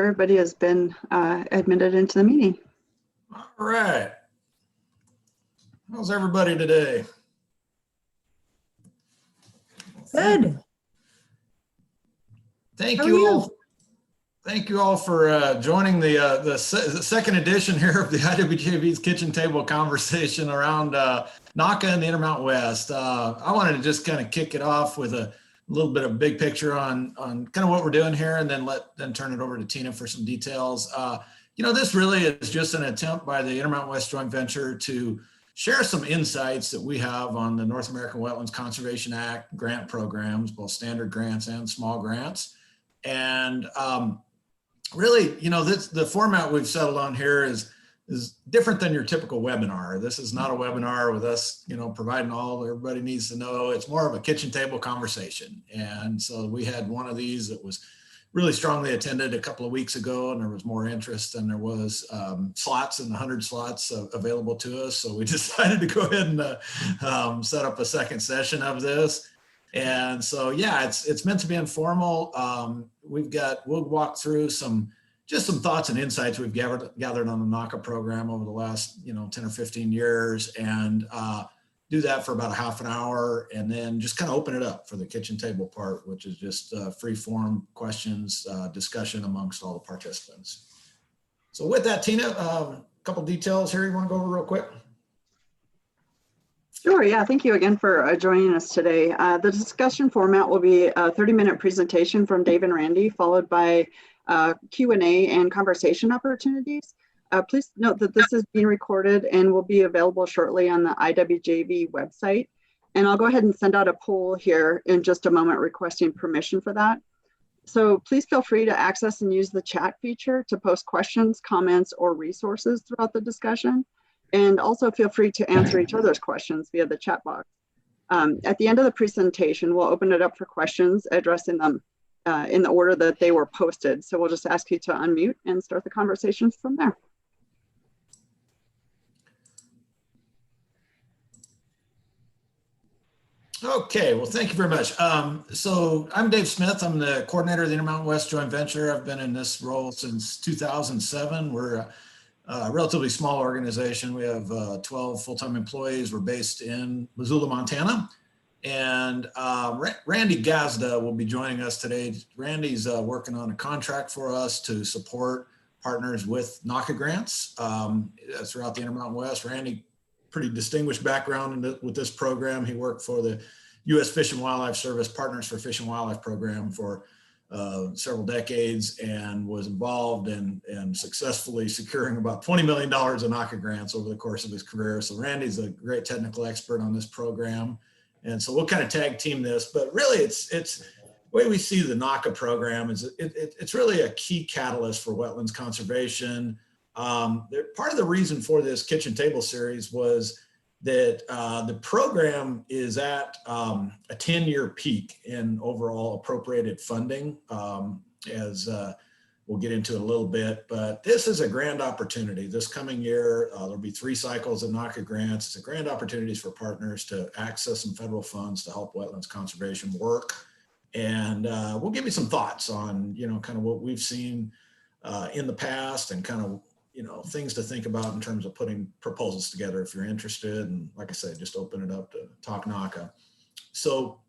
Everybody has been admitted into the meeting. All right. How's everybody today? Good. Thank you all. Thank you all for joining the second edition here of the IWJV's Kitchen Table Conversation around NAWCA and the Intermountain West. I wanted to just kind of kick it off with a little bit of big picture on kind of what we're doing here, and then turn it over to Tina for some details. This really is just an attempt by the Intermountain West joint venture to share some insights that we have on the North American Wetlands Conservation Act grant programs, both standard grants and small grants. And really, the format we've settled on here is different than your typical webinar. This is not a webinar with us, providing all everybody needs to know. It's more of a kitchen table conversation. And so we had one of these that was really strongly attended a couple of weeks ago, and there was more interest than there was slots, and 100 slots available to us. So we decided to go ahead and set up a second session of this. And so, yeah, it's meant to be informal. We'll walk through some thoughts and insights we've gathered on the NAWCA program over the last 10 or 15 years, and do that for about a half an hour, and then just kind of open it up for the kitchen table part, which is just free form questions, discussion amongst all the participants. So with that, Tina, a couple details here you want to go over real quick? Sure, yeah, thank you again for joining us today. The discussion format will be a 30-minute presentation from Dave and Randy, followed by Q&A and conversation opportunities. Please note that this is being recorded and will be available shortly on the IWJV website. And I'll go ahead and send out a poll here in just a moment requesting permission for that. So please feel free to access and use the chat feature to post questions, comments, or resources throughout the discussion. And also feel free to answer each other's questions via the chat box. At the end of the presentation, we'll open it up for questions, addressing them in the order that they were posted. So we'll just ask you to unmute and start the conversations from there. Okay, well, thank you very much. So I'm Dave Smith. I'm the coordinator of the Intermountain West joint venture. I've been in this role since 2007. We're a relatively small organization. We have 12 full-time employees. We're based in Missoula, Montana. And Randy Gazda will be joining us today. Randy's working on a contract for us to support partners with NAWCA grants throughout the Intermountain West. Randy, pretty distinguished background with this program. He worked for the U.S. Fish and Wildlife Service Partners for Fish and Wildlife program for several decades, and was involved in successfully securing about $20 million in NAWCA grants over the course of his career. So Randy's a great technical expert on this program. And so we'll kind of tag team this, but really it's the way we see the NAWCA program is it's really a key catalyst for wetlands conservation. Part of the reason for this kitchen table series was that the program is at a 10-year peak in overall appropriated funding, as we'll get into in a little bit. But this is a grand opportunity. This coming year, there'll be 3 cycles of NAWCA grants. It's a grand opportunity for partners to access some federal funds to help wetlands conservation work. And we'll give you some thoughts on, kind of what we've seen in the past, and kind of things to think about in terms of putting proposals together if you're interested. And like I said, just open it up to talk NAWCA. So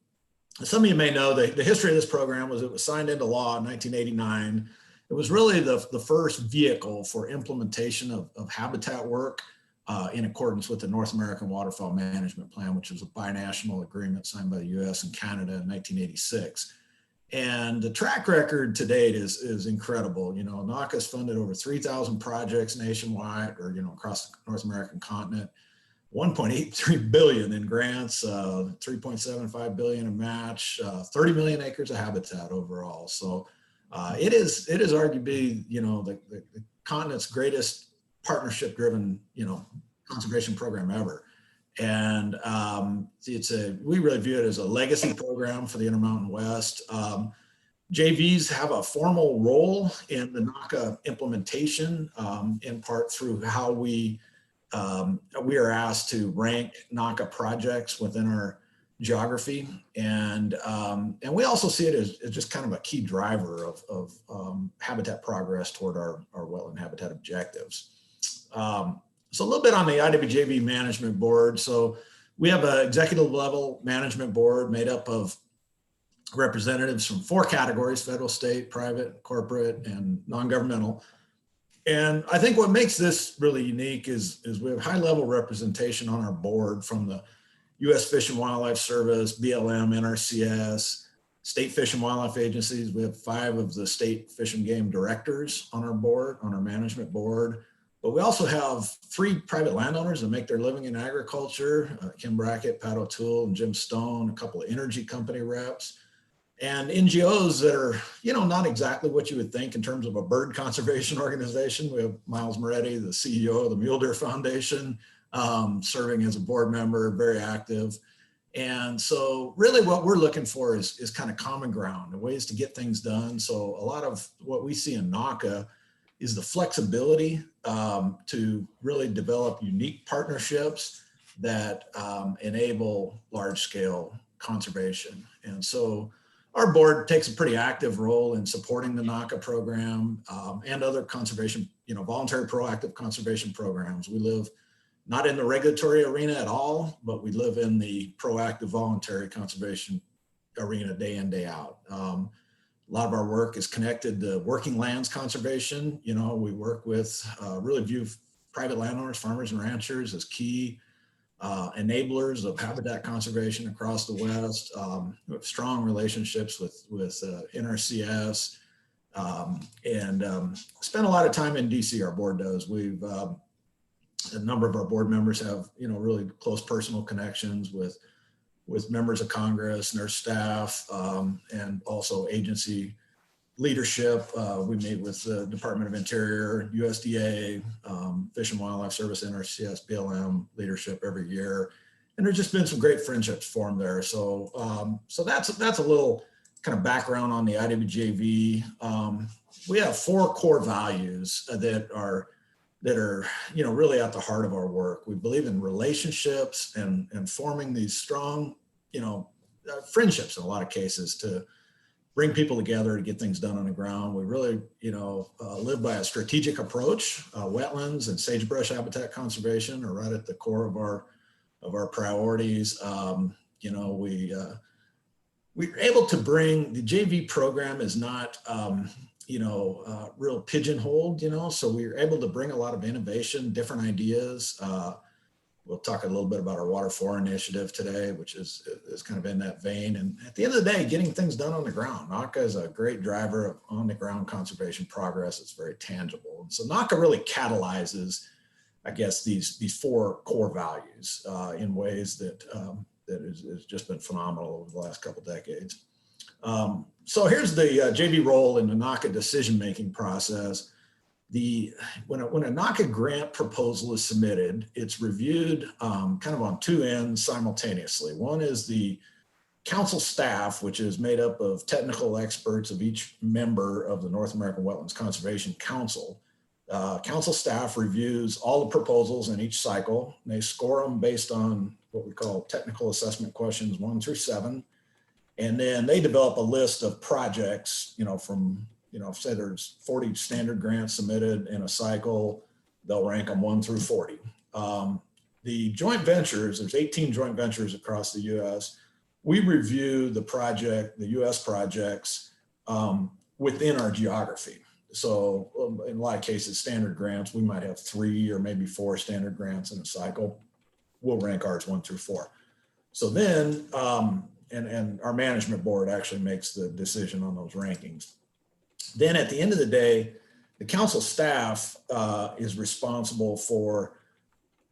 some of you may know the history of this program was it was signed into law in 1989. It was really the first vehicle for implementation of habitat work in accordance with the North American Waterfowl Management Plan, which was a binational agreement signed by the US and Canada in 1986. And the track record to date is incredible. NAWCA's funded over 3,000 projects nationwide, or across the North American continent, 1.83 billion in grants, 3.75 billion in match, 30 million acres of habitat overall. So it is arguably the continent's greatest partnership-driven conservation program ever. And we really view it as a legacy program for the Intermountain West. JVs have a formal role in the NAWCA implementation, in part through how we are asked to rank NAWCA projects within our geography, and we also see it as just kind of a key driver of habitat progress toward our wetland habitat objectives. So a little bit on the IWJV management board. So we have an executive level management board made up of representatives from 4 categories: federal, state, private, corporate, and non-governmental. And I think what makes this really unique is we have high level representation on our board from the U.S. Fish and Wildlife Service, BLM, NRCS, state fish and wildlife agencies. We have 5 of the state fish and game directors on our board, on our management board. But we also have 3 private landowners that make their living in agriculture, Kim Brackett, Pat O'Toole, and Jim Stone, a couple of energy company reps, and NGOs that are, not exactly what you would think in terms of a bird conservation organization. We have Miles Moretti, the CEO of the Mule Deer Foundation, serving as a board member, very active. And so really what we're looking for is kind of common ground and ways to get things done. So a lot of what we see in NAWCA is the flexibility to really develop unique partnerships that enable large scale conservation. And so our board takes a pretty active role in supporting the NAWCA program and other conservation, voluntary proactive conservation programs. We live not in the regulatory arena at all, but we live in the proactive voluntary conservation arena day in, day out. A lot of our work is connected to working lands conservation. We work with, really view private landowners, farmers and ranchers as key enablers of habitat conservation across the West. We have strong relationships with NRCS and spend a lot of time in DC, our board does. We've, a number of our board members have, really close personal connections with members of Congress and their staff, and also agency leadership. We meet with the Department of Interior, USDA, Fish and Wildlife Service, NRCS, BLM leadership every year. And there's just been some great friendships formed there. So, so that's a little kind of background on the IWJV. We have 4 core values that are really at the heart of our work. We believe in relationships and forming these strong, friendships in a lot of cases to bring people together to get things done on the ground. We really, live by a strategic approach. Wetlands and sagebrush habitat conservation are right at the core of our priorities. We're able to bring the JV program is not, real pigeonholed, so we're able to bring a lot of innovation, different ideas. We'll talk a little bit about our Water 4 initiative today, which is kind of in that vein. And at the end of the day, getting things done on the ground. NAWCA is a great driver of on the ground conservation progress. It's very tangible. And so NAWCA really catalyzes, I guess, these 4 core values in ways that has just been phenomenal over the last couple decades. So here's the JV role in the NAWCA decision-making process. When a NAWCA grant proposal is submitted, it's reviewed kind of on 2 ends simultaneously. One is the council staff, which is made up of technical experts of each member of the North American Wetlands Conservation Council. Council staff reviews all the proposals in each cycle. They score them based on what we call technical assessment questions 1 through 7. And then they develop a list of projects, from, say there's 40 standard grants submitted in a cycle, they'll rank them 1 through 40. The joint ventures, there's 18 joint ventures across the US. We review the US projects within our geography. So in a lot of cases, standard grants, we might have 3 or maybe 4 standard grants in a cycle. We'll rank ours 1 through 4. So then, and our management board actually makes the decision on those rankings. Then at the end of the day, the council staff is responsible for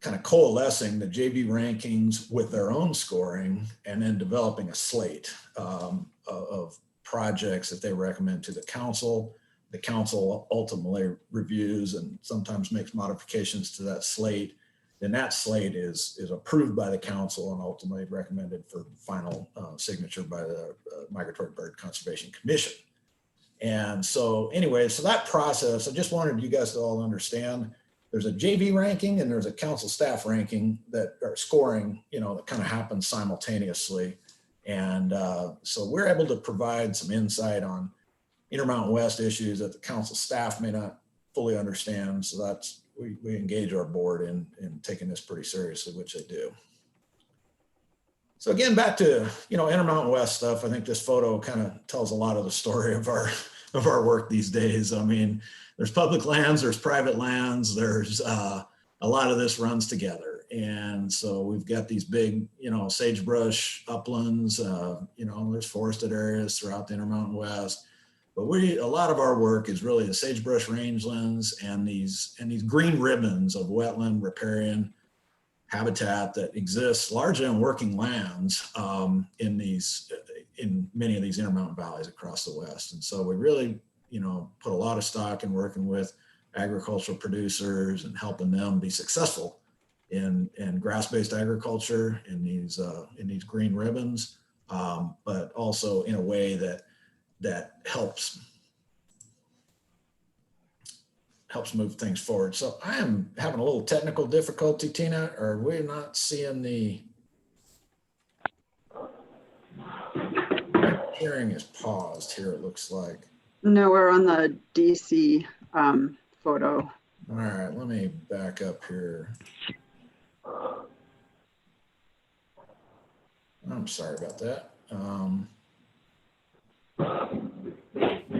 kind of coalescing the JV rankings with their own scoring and then developing a slate of projects that they recommend to the council. The council ultimately reviews and sometimes makes modifications to that slate. Then that slate is approved by the council and ultimately recommended for final signature by the Migratory Bird Conservation Commission. And so anyway, so that process, I just wanted you guys to all understand, there's a JV ranking and there's a council staff ranking that are scoring, that kind of happens simultaneously. And so we're able to provide some insight on Intermountain West issues that the council staff may not fully understand. So that's, we engage our board in taking this pretty seriously, which they do. So again, back to, Intermountain West stuff. I think this photo kind of tells a lot of the story of our work these days. I mean, there's public lands, there's private lands, there's a lot of this runs together. And so we've got these big, sagebrush uplands, there's forested areas throughout the Intermountain West. But a lot of our work is really the sagebrush rangelands and these green ribbons of wetland riparian habitat that exists largely on working lands in many of these Intermountain valleys across the West. And so we really, put a lot of stock in working with agricultural producers and helping them be successful in grass-based agriculture in these green ribbons, but also in a way that helps move things forward. So I am having a little technical difficulty, Tina. Are we not seeing the sharing is paused here, it looks like. No, we're on the DC photo. All right, let me back up here. I'm sorry about that.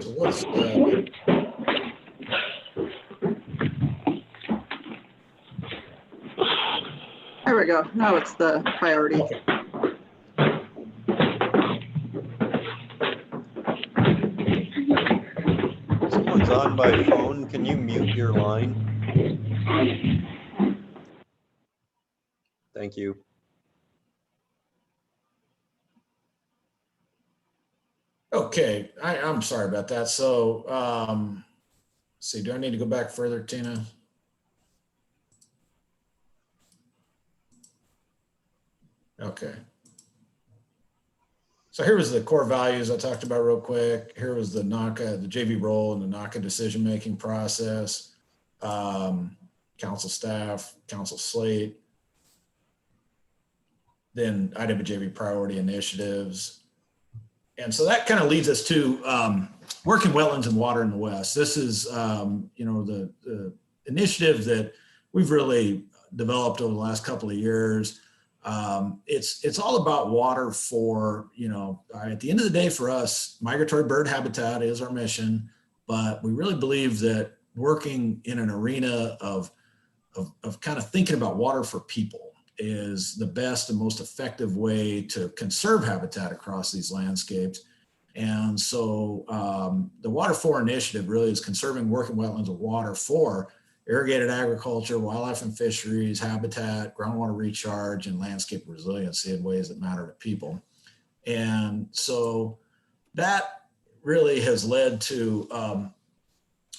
So what's the... There we go. Now it's the priority. Okay. Someone's on by phone. Can you mute your line? Thank you. Okay, I'm sorry about that. So, let's see, do I need to go back further, Tina? Okay. So here was the core values I talked about real quick. Here was the NAWCA, the JV role in the NAWCA decision-making process, council staff, council slate, then IWJV priority initiatives. And so that kind of leads us to working wetlands and water in the West. This is, the initiative that we've really developed over the last couple of years. It's all about water for, at the end of the day for us, migratory bird habitat is our mission, but we really believe that working in an arena of kind of thinking about water for people is the best and most effective way to conserve habitat across these landscapes. And so the Water For initiative really is conserving working wetlands of water for irrigated agriculture, wildlife and fisheries, habitat, groundwater recharge, and landscape resiliency in ways that matter to people. And so that really has led to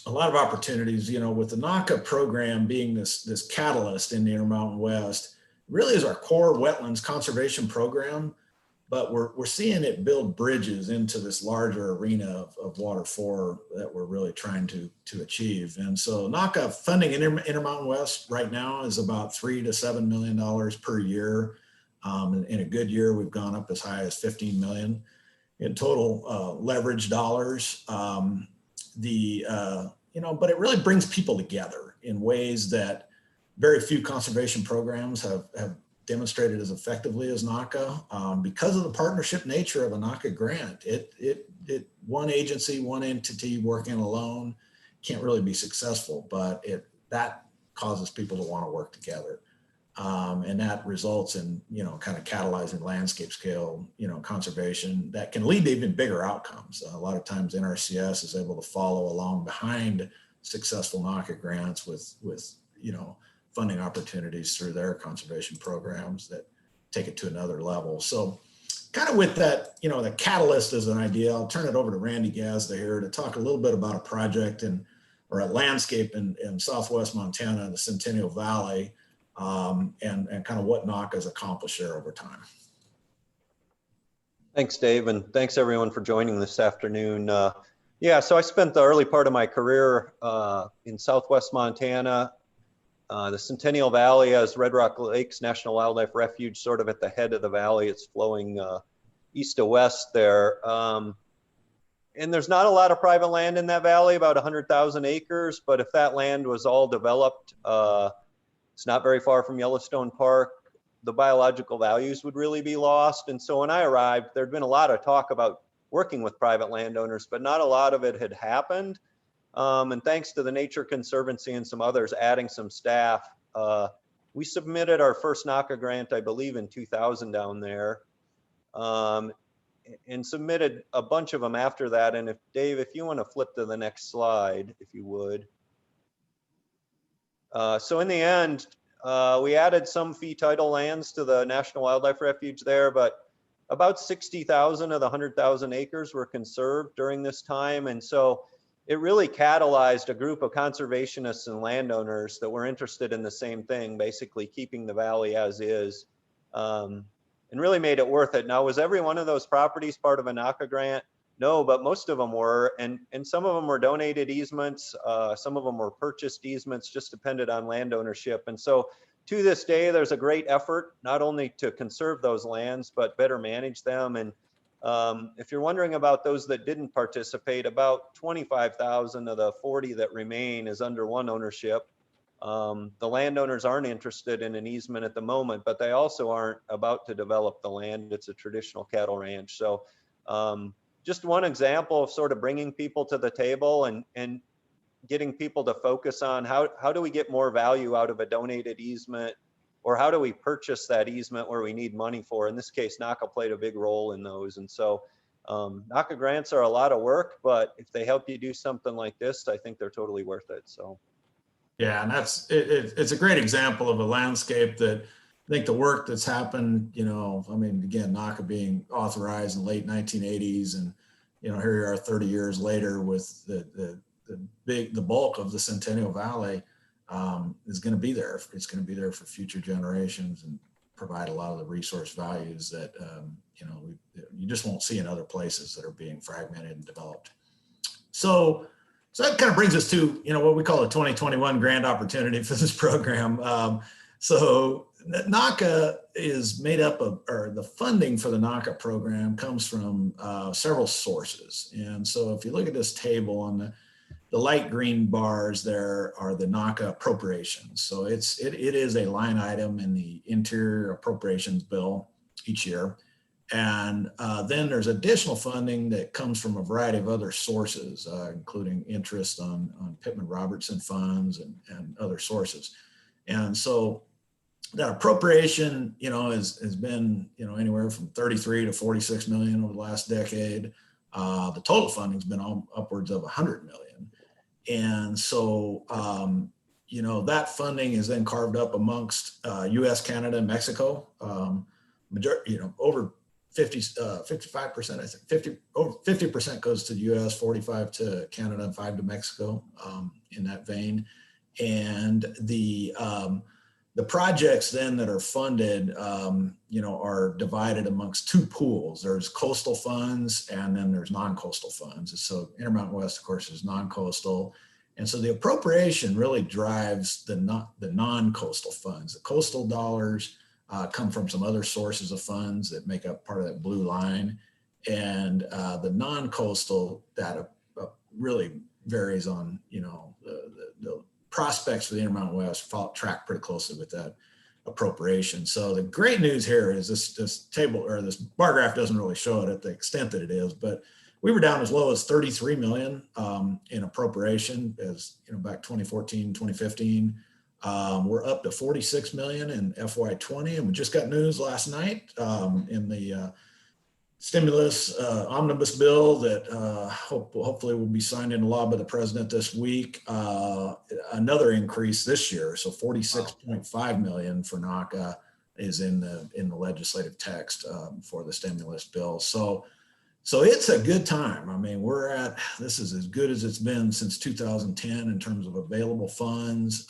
a lot of opportunities, with the NAWCA program being this catalyst in the Intermountain West, really is our core wetlands conservation program, but we're seeing it build bridges into this larger arena of Water For that we're really trying to achieve. And so NAWCA funding in Intermountain West right now is about $3 to $7 million per year. In a good year, we've gone up as high as 15 million in total leverage dollars. But it really brings people together in ways that very few conservation programs have demonstrated as effectively as NAWCA because of the partnership nature of a NAWCA grant. It one agency, one entity working alone can't really be successful, but that causes people to want to work together. And that results in, kind of catalyzing landscape scale, conservation that can lead to even bigger outcomes. A lot of times NRCS is able to follow along behind successful NAWCA grants with funding opportunities through their conservation programs that take it to another level. So kind of with that, the catalyst as an idea, I'll turn it over to Randy Gazda here to talk a little bit about a project or a landscape in Southwest Montana, the Centennial Valley, and kind of what NAWCA has accomplished there over time. Thanks, Dave, and thanks everyone for joining this afternoon. So I spent the early part of my career in Southwest Montana. The Centennial Valley has Red Rock Lakes National Wildlife Refuge sort of at the head of the valley. It's flowing east to west there. And there's not a lot of private land in that valley, about 100,000 acres. But if that land was all developed, it's not very far from Yellowstone Park, the biological values would really be lost. And so when I arrived, there'd been a lot of talk about working with private landowners, but not a lot of it had happened. And thanks to the Nature Conservancy and some others adding some staff, we submitted our first NAWCA grant, I believe in 2000 down there. And submitted a bunch of them after that. And if Dave, if you want to flip to the next slide, if you would. So in the end, we added some fee title lands to the National Wildlife Refuge there, but about 60,000 of the 100,000 acres were conserved during this time. And so it really catalyzed a group of conservationists and landowners that were interested in the same thing, basically keeping the valley as is. And really made it worth it. Now, was every one of those properties part of a NAWCA grant? No, but most of them were, and some of them were donated easements. Some of them were purchased easements, just depended on land ownership. And so to this day, there's a great effort, not only to conserve those lands, but better manage them. And if you're wondering about those that didn't participate, about 25,000 of the 40 that remain is under one ownership. The landowners aren't interested in an easement at the moment, but they also aren't about to develop the land. It's a traditional cattle ranch. So just one example of sort of bringing people to the table and getting people to focus on how do we get more value out of a donated easement, or how do we purchase that easement where we need money for. In this case, NAWCA played a big role in those. And so NAWCA grants are a lot of work, but if they help you do something like this, I think they're totally worth it. So. Yeah, and that's it's a great example of a landscape that I think the work that's happened, you know, I mean, again, NAWCA being authorized in the late 1980s, and you know, here we are 30 years later with the bulk of the Centennial Valley is going to be there. It's going to be there for future generations and provide a lot of the resource values that you know, you just won't see in other places that are being fragmented and developed. So that kind of brings us to, you know, what we call a 2021 grant opportunity for this program. So NAWCA is made up of, or the funding for the NAWCA program comes from several sources. And so if you look at this table on the light green bars, there are the NAWCA appropriations. So it is a line item in the Interior Appropriations Bill each year. And then there's additional funding that comes from a variety of other sources, including interest on Pittman-Robertson funds and other sources. And so that appropriation, you know, has been, you know, anywhere from 33 to 46 million over the last decade. The total funding's been upwards of 100 million. And so, you know, that funding is then carved up amongst US, Canada, and Mexico. You know, over 55%, I think over 50% goes to the US, 45 to Canada, and 5 to Mexico, in that vein. And the projects then that are funded, you know, are divided amongst two pools. There's coastal funds, and then there's non-coastal funds. So Intermountain West, of course, is non-coastal. And so the appropriation really drives the non-coastal funds. The coastal dollars come from some other sources of funds that make up part of that blue line. And the non-coastal data really varies on, you know, the prospects for the Intermountain West track pretty closely with that appropriation. So the great news here is this table, or this bar graph, doesn't really show it at the extent that it is, but we were down as low as 33 million in appropriation, as you know, back 2014, 2015. We're up to 46 million in FY20, and we just got news last night in the stimulus omnibus bill that hopefully will be signed into law by the president this week. Another increase this year, so 46.5 million for NAWCA is in the legislative text for the stimulus bill. So it's a good time. I mean, this is as good as it's been since 2010 in terms of available funds.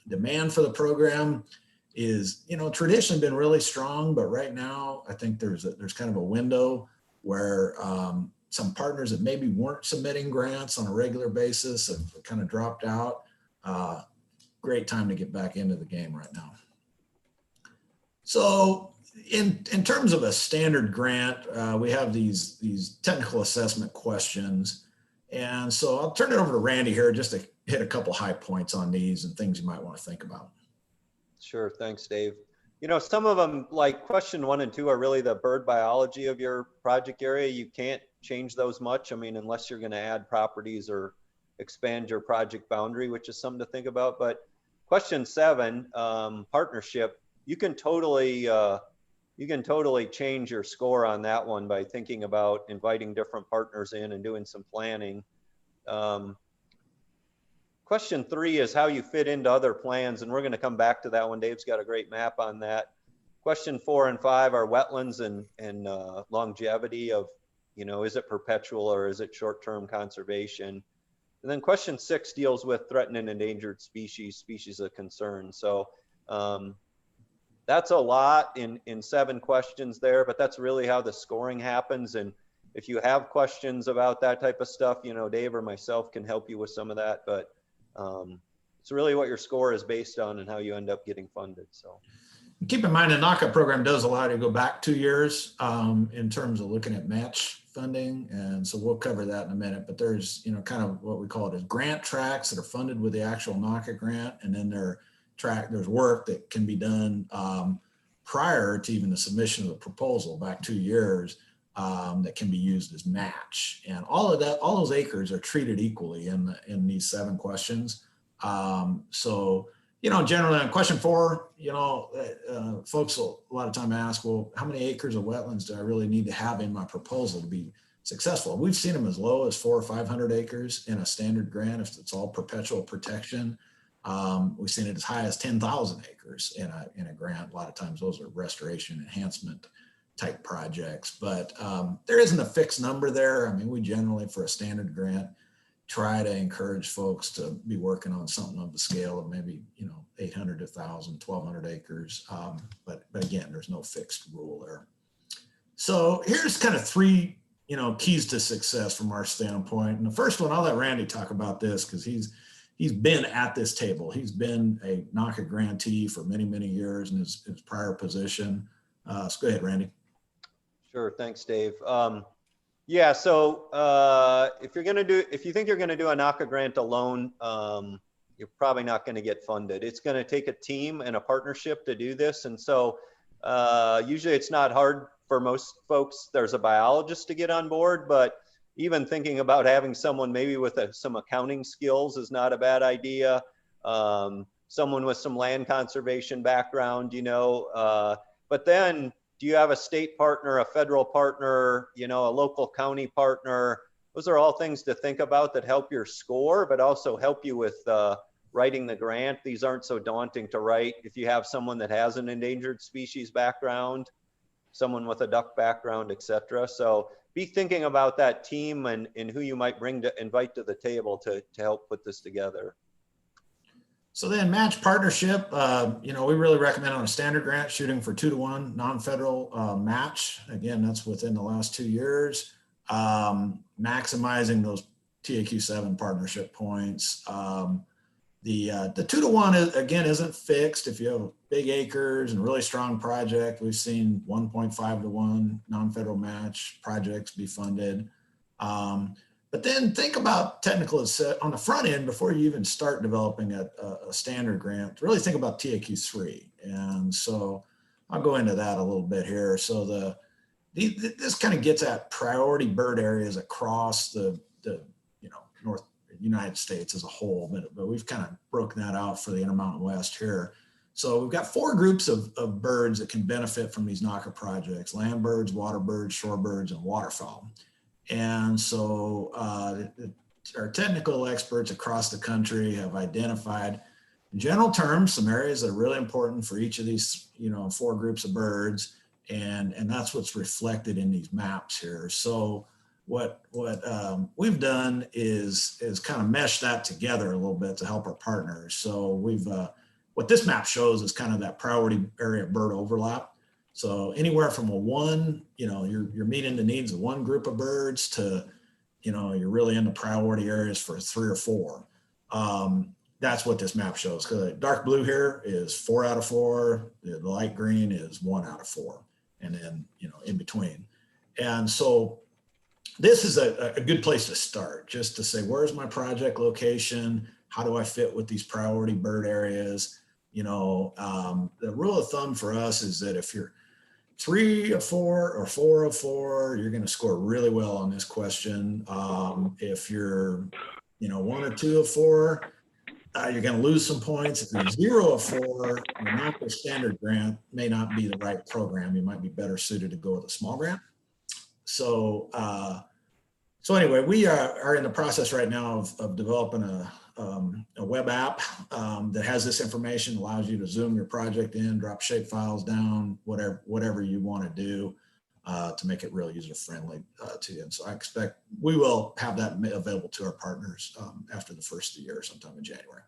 Demand for the program is, you know, traditionally been really strong, but right now I think there's kind of a window where some partners that maybe weren't submitting grants on a regular basis have kind of dropped out. Great time to get back into the game right now. So in terms of a standard grant, we have these technical assessment questions. And so I'll turn it over to Randy here just to hit a couple high points on these and things you might want to think about. Sure. Thanks, Dave. You know, some of them, like question 1 and 2, are really the bird biology of your project area. You can't change those much. I mean, unless you're going to add properties or expand your project boundary, which is something to think about. But question 7, partnership, you can totally change your score on that one by thinking about inviting different partners in and doing some planning. Question 3 is how you fit into other plans, and we're going to come back to that one. Dave's got a great map on that. Question 4 and 5 are wetlands and longevity of, you know, is it perpetual or is it short-term conservation? And then question 6 deals with threatened and endangered species of concern. So that's a lot in 7 questions there, but that's really how the scoring happens. And if you have questions about that type of stuff, you know, Dave or myself can help you with some of that, but it's really what your score is based on and how you end up getting funded. So keep in mind the NAWCA program does allow you to go back 2 years in terms of looking at match funding. And so we'll cover that in a minute, but there's, you know, kind of what we call it as grant tracks that are funded with the actual NAWCA grant. And then there's work that can be done prior to even the submission of the proposal back 2 years that can be used as match. And all of that, all those acres are treated equally in these 7 questions. So, you know, generally on question 4, you know, folks will a lot of time ask, well, how many acres of wetlands do I really need to have in my proposal to be successful? We've seen them as low as 400 or 500 acres in a standard grant if it's all perpetual protection. We've seen it as high as 10,000 acres in a grant. A lot of times those are restoration enhancement type projects, but there isn't a fixed number there. I mean, we generally, for a standard grant, try to encourage folks to be working on something of the scale of maybe, you know, 800 to 1,000, 1,200 acres. But again, there's no fixed rule there. So here's kind of 3, you know, keys to success from our standpoint. And the first one, I'll let Randy talk about this because he's been at this table. He's been a NAWCA grantee for many, many years in his prior position. So go ahead, Randy. Sure. Thanks, Dave. Yeah. So if you think you're going to do a NAWCA grant alone, you're probably not going to get funded. It's going to take a team and a partnership to do this. And so usually it's not hard for most folks. There's a biologist to get on board, but even thinking about having someone maybe with some accounting skills is not a bad idea. Someone with some land conservation background, you know, but then do you have a state partner, a federal partner, you know, a local county partner? Those are all things to think about that help your score, but also help you with writing the grant. These aren't so daunting to write. If you have someone that has an endangered species background, someone with a duck background, etc. So be thinking about that team and who you might invite to the table to help put this together. So then match partnership, you know, we really recommend on a standard grant shooting for 2-to-1 non-federal match. Again, that's within the last 2 years, maximizing those TAQ7 partnership points. The 2-to-1 is, again, isn't fixed. If you have big acres and really strong project, we've seen 1.5-to-1 non-federal match projects be funded. But then think about technical on the front end before you even start developing a standard grant. Really think about TAQ3, and so I'll go into that a little bit here. So this kind of gets at priority bird areas across the you know, North United States as a whole, but we've kind of broken that out for the Intermountain West here. So we've got 4 groups of birds that can benefit from these NAWCA projects: land birds, water birds, shore birds, and waterfowl. And so our technical experts across the country have identified, in general terms, some areas that are really important for each of these, you know, 4 groups of birds, and that's what's reflected in these maps here. So what we've done is kind of mesh that together a little bit to help our partners. So we've what this map shows is kind of that priority area bird overlap. So anywhere from a 1, you know, you're meeting the needs of 1 group of birds to, you know, you're really in the priority areas for 3 or 4. that's what this map shows. Because the dark blue here is 4 out of 4. The light green is 1 out of 4. And then, in between. And so this is a good place to start, just to say, where's my project location? How do I fit with these priority bird areas? The rule of thumb for us is that if you're 3 of 4 or 4 of 4, you're going to score really well on this question. If you're, 1 or 2 of 4, you're going to lose some points. If you're 0 of 4, the NAWCA standard grant may not be the right program. You might be better suited to go with a small grant. So, anyway, we are in the process right now of developing a web app that has this information, allows you to zoom your project in, drop shape files down, whatever you want to do to make it real user friendly to you. And so I expect we will have that available to our partners after the first of the year, sometime in January.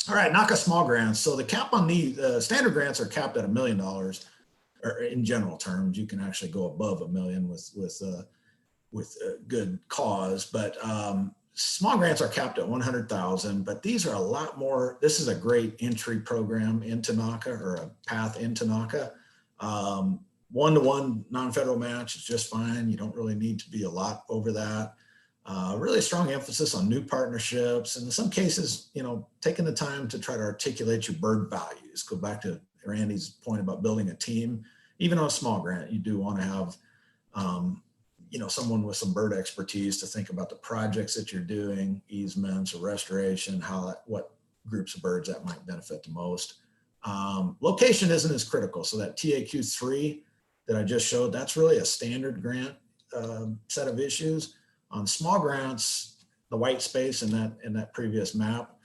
All right, NAWCA small grants. So the cap on the standard grants are capped at $1 million, or in general terms. You can actually go above $1 million with a good cause, but small grants are capped at 100,000, but these are a lot more. This is a great entry program into NAWCA, or a path into NAWCA. One-to-one non-federal match is just fine. You don't really need to be a lot over that. Really a strong emphasis on new partnerships, and in some cases, taking the time to try to articulate your bird values. Go back to Randy's point about building a team. Even on a small grant, you do want to have someone with some bird expertise to think about the projects that you're doing, easements or restoration, what groups of birds that might benefit the most. Location isn't as critical. So that TAQ3 that I just showed, that's really a standard grant set of issues. On small grants, the white space in that previous map,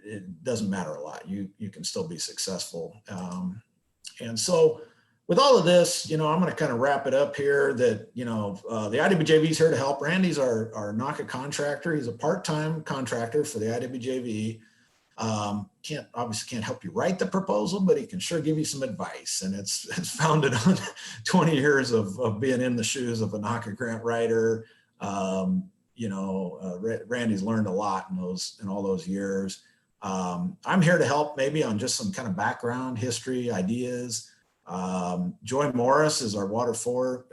it doesn't matter a lot. You can still be successful. And so with all of this, I'm going to kind of wrap it up here that, the IWJV is here to help. Randy's our NAWCA contractor. He's a part-time contractor for the IWJV. Obviously can't help you write the proposal, but he can sure give you some advice. And it's founded on 20 years of being in the shoes of a NAWCA grant writer. Randy's learned a lot in all those years. I'm here to help maybe on just some kind of background, history, ideas. Joy Morris is our Water 4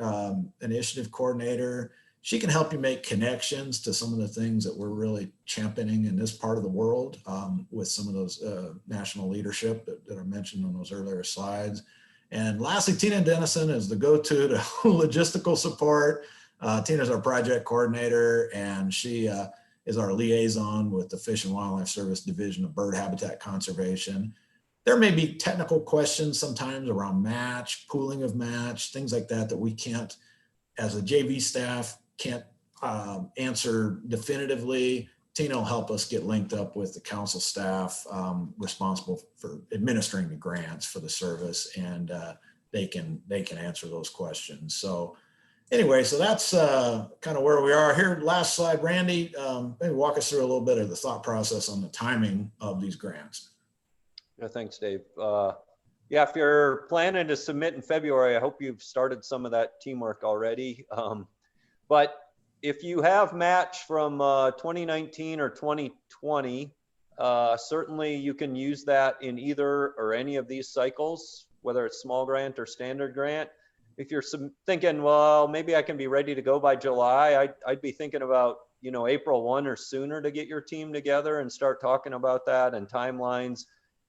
initiative coordinator. She can help you make connections to some of the things that we're really championing in this part of the world with some of those national leadership that I mentioned on those earlier slides. And lastly, Tina Dennison is the go-to to logistical support. Tina's our project coordinator, and she is our liaison with the Fish and Wildlife Service Division of Bird Habitat Conservation. There may be technical questions sometimes around match, pooling of match, things like that we can't, as a JV staff, can't answer definitively. Tina will help us get linked up with the council staff responsible for administering the grants for the service, and they can answer those questions. So anyway, so that's kind of where we are here. Last slide, Randy, maybe walk us through a little bit of the thought process on the timing of these grants. Yeah, thanks, Dave. Yeah, if you're planning to submit in February, I hope you've started some of that teamwork already. But if you have match from 2019 or 2020, certainly you can use that in either or any of these cycles, whether it's small grant or standard grant. If you're thinking, well, maybe I can be ready to go by July, I'd be thinking about, April 1 or sooner to get your team together and start talking about that and timelines.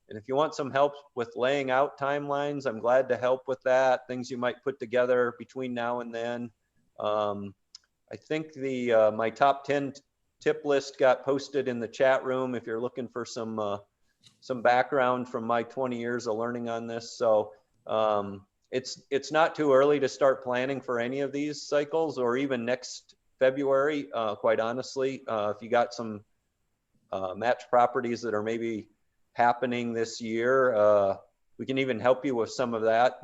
And if you want some help with laying out timelines, I'm glad to help with that. Things you might put together between now and then. I think my top 10 tip list got posted in the chat room if you're looking for some background from my 20 years of learning on this. So it's not too early to start planning for any of these cycles, or even next February, quite honestly. If you got some match properties that are maybe happening this year, we can even help you with some of that.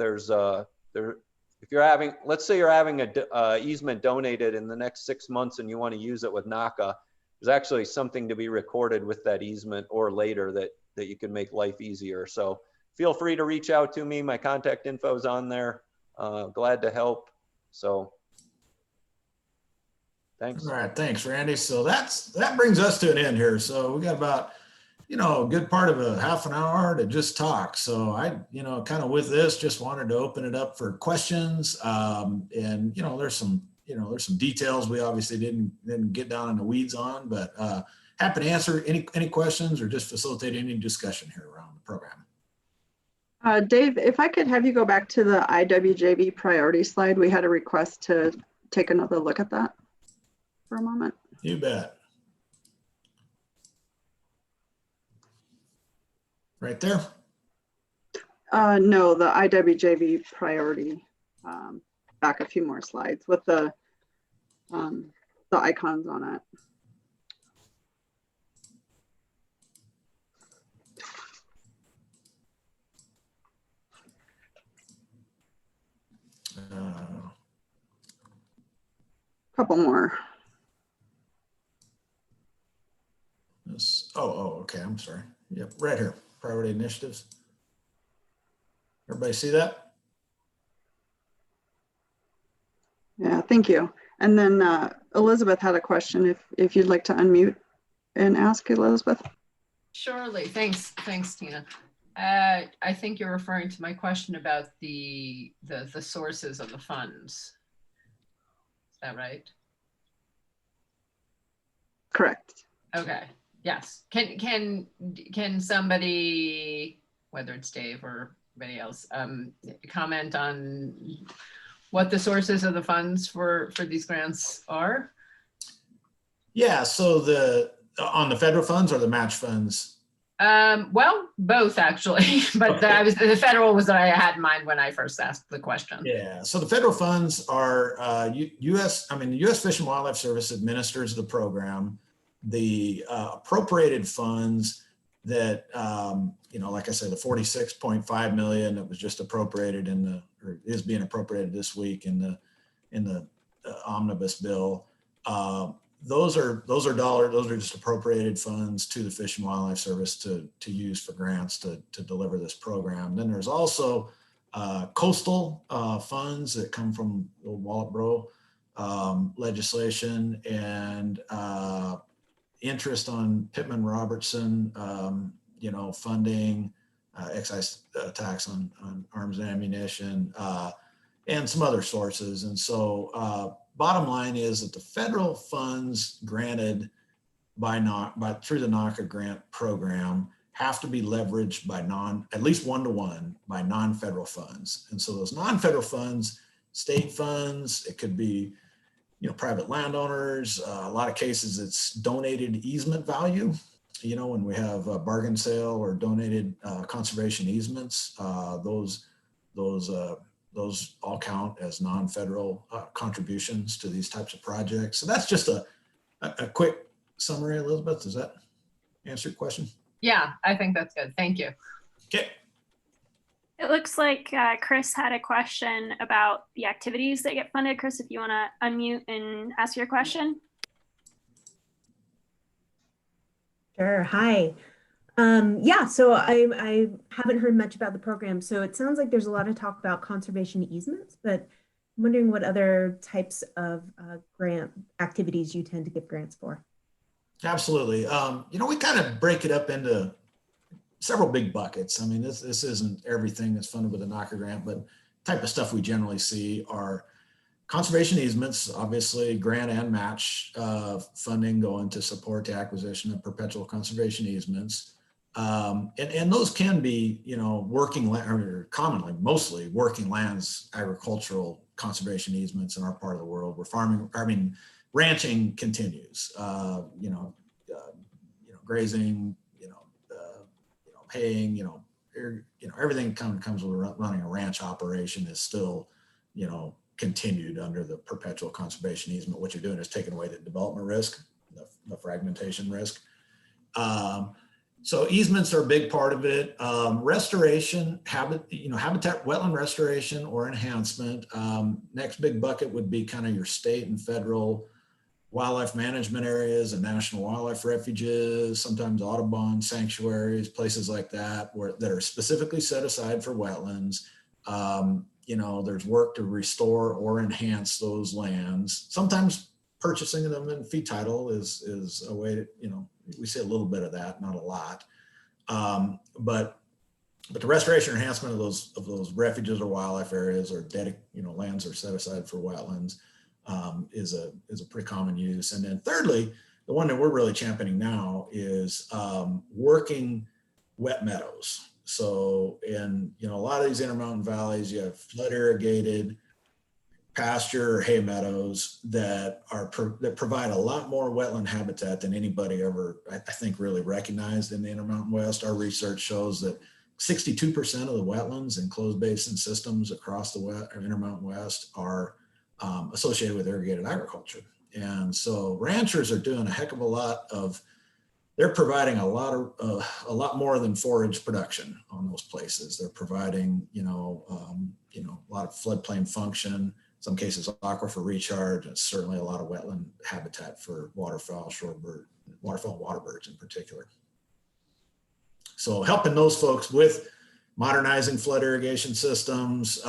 If you're having, let's say you're having a easement donated in the next 6 months and you want to use it with NAWCA, there's actually something to be recorded with that easement or later that you can make life easier. So feel free to reach out to me. My contact info is on there. Glad to help. So Thanks. All right, thanks, Randy. So that brings us to an end here. So we got about, a good part of a half an hour to just talk. So I, kind of with this, just wanted to open it up for questions. And there's some details we obviously didn't get down in the weeds on, but happy to answer any questions or just facilitate any discussion here around the program. Dave, if I could have you go back to the IWJV priority slide, we had a request to take another look at that for a moment. You bet. Right there? No, the IWJV priority. Back a few more slides with the icons on it. Couple more. Okay, I'm sorry. Yep, right here, priority initiatives. Everybody see that? Yeah, thank you. And then Elizabeth had a question if you'd like to unmute and ask Elizabeth. Surely, thanks, Tina. I think you're referring to my question about the sources of the funds. Is that right? Correct. Okay. Yes. Can somebody, whether it's Dave or anybody else, comment on what the sources of the funds for these grants are? Yeah. So on the federal funds or the match funds? Well, both actually, but Okay. the federal was what I had in mind when I first asked the question. Yeah. So the federal funds are the U.S. Fish and Wildlife Service administers the program. The appropriated funds that, like I said, the 46.5 million that was just appropriated or is being appropriated this week in the omnibus bill. Those are just appropriated funds to the Fish and Wildlife Service to use for grants to deliver this program. Then there's also coastal funds that come from the Wallet-Bro legislation and interest on Pittman-Robertson, funding, excise tax on arms and ammunition, and some other sources. And so bottom line is that the federal funds granted through the NAWCA grant program have to be leveraged by at least one-to-one by non-federal funds. And so those non-federal funds, state funds, it could be private landowners, a lot of cases it's donated easement value. When we have a bargain sale or donated conservation easements, those all count as non-federal contributions to these types of projects. So that's just a quick summary, Elizabeth. Does that answer your question? Yeah, I think that's good. Thank you. Okay. It looks like Chris had a question about the activities that get funded. Chris, if you want to unmute and ask your question. Sure. Hi. Yeah, so I haven't heard much about the program. So it sounds like there's a lot of talk about conservation easements, but I'm wondering what other types of grant activities you tend to give grants for. Absolutely. We kind of break it up into several big buckets. I mean, this isn't everything that's funded with a NAWCA grant, but type of stuff we generally see are conservation easements, obviously grant and match funding going to support the acquisition of perpetual conservation easements. And those can be, working land, or commonly, mostly working lands, agricultural conservation easements in our part of the world where ranching continues, grazing, haying, everything comes with running a ranch operation is still, continued under the perpetual conservation easement. What you're doing is taking away the development risk, the fragmentation risk. So easements are a big part of it. Restoration, habitat, wetland restoration or enhancement. Next big bucket would be kind of your state and federal wildlife management areas and national wildlife refuges, sometimes Audubon sanctuaries, places like that that are specifically set aside for wetlands. There's work to restore or enhance those lands. Sometimes purchasing them in fee title is a way to, we see a little bit of that, not a lot. But the restoration or enhancement of those refuges or wildlife areas or lands are set aside for wetlands is a pretty common use. And then thirdly, the one that we're really championing now is working wet meadows. So in a lot of these intermountain valleys, you have flood irrigated pasture or hay meadows that provide a lot more wetland habitat than anybody ever, I think, really recognized in the Intermountain West. Our research shows that 62% of the wetlands in closed basin systems across the Intermountain West are associated with irrigated agriculture. And so ranchers are doing a heck of a lot they're providing a lot more than forage production on those places. They're providing, a lot of floodplain function, in some cases aquifer recharge, and certainly a lot of wetland habitat for waterfowl, shorebird, waterfowl and waterbirds in particular. So helping those folks with modernizing flood irrigation systems,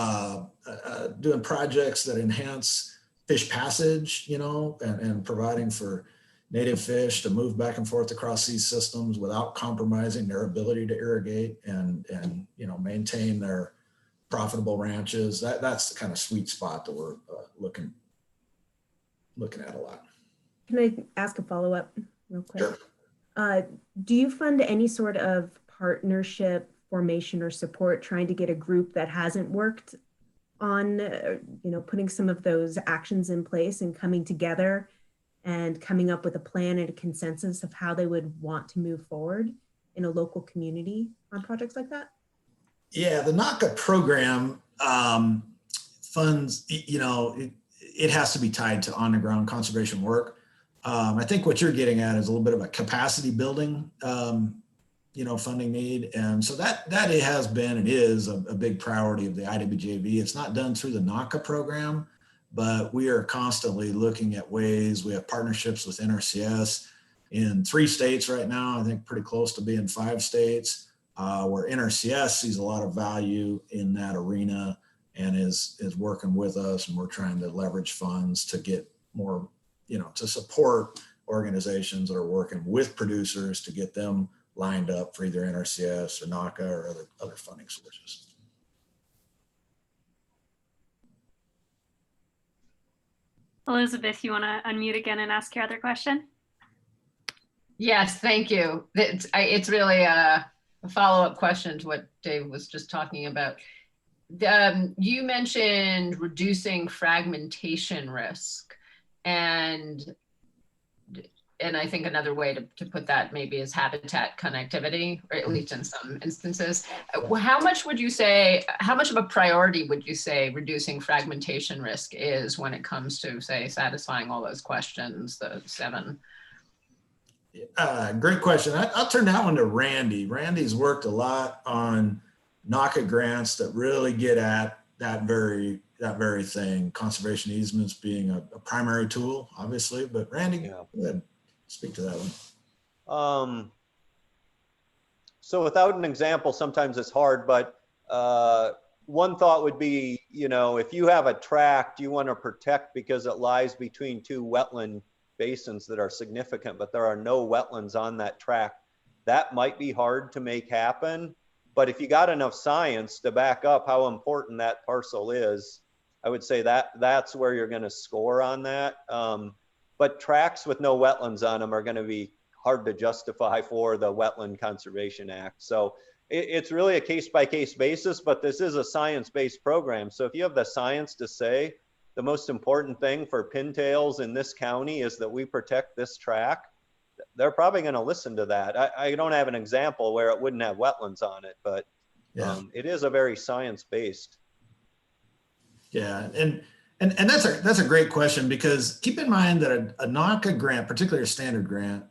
doing projects that enhance fish passage, and providing for native fish to move back and forth across these systems without compromising their ability to irrigate and maintain their profitable ranches. That's the kind of sweet spot that we're looking at a lot. Can I ask a follow-up real quick? Sure. Do you fund any sort of partnership formation or support trying to get a group that hasn't worked on, putting some of those actions in place and coming together and coming up with a plan and a consensus of how they would want to move forward in a local community on projects like that? Yeah, the NAWCA program funds, it has to be tied to on-the-ground conservation work. I think what you're getting at is a little bit of a capacity building, funding need. And so that it has been and is a big priority of the IWJV. It's not done through the NAWCA program, but we are constantly looking at ways. We have partnerships with NRCS in 3 states right now, I think pretty close to being 5 states, where NRCS sees a lot of value in that arena and is working with us, and we're trying to leverage funds to get more, to support organizations that are working with producers to get them lined up for either NRCS or NAWCA or other funding sources. Elizabeth, you want to unmute again and ask your other question? Yes, thank you. It's really a follow-up question to what Dave was just talking about. You mentioned reducing fragmentation risk, and I think another way to put that maybe is habitat connectivity, or at least in some instances. How much of a priority would you say reducing fragmentation risk is when it comes to, say, satisfying all those questions, the 7? Great question. I'll turn that one to Randy. Randy's worked a lot on NAWCA grants that really get at that very thing, conservation easements being a primary tool, obviously. But Randy, go ahead. Speak to that one. So without an example, sometimes it's hard, but one thought would be, if you have a tract you want to protect because it lies between 2 wetland basins that are significant, but there are no wetlands on that tract, that might be hard to make happen. But if you got enough science to back up how important that parcel is, I would say that's where you're going to score on that. But tracts with no wetlands on them are going to be hard to justify for the Wetland Conservation Act. So it's really a case-by-case basis, but this is a science-based program. So if you have the science to say the most important thing for pintails in this county is that we protect this tract, they're probably going to listen to that. I don't have an example where it wouldn't have wetlands on it, but it is a very science-based. Yeah, and that's a great question, because keep in mind that a NAWCA grant, particularly a standard grant,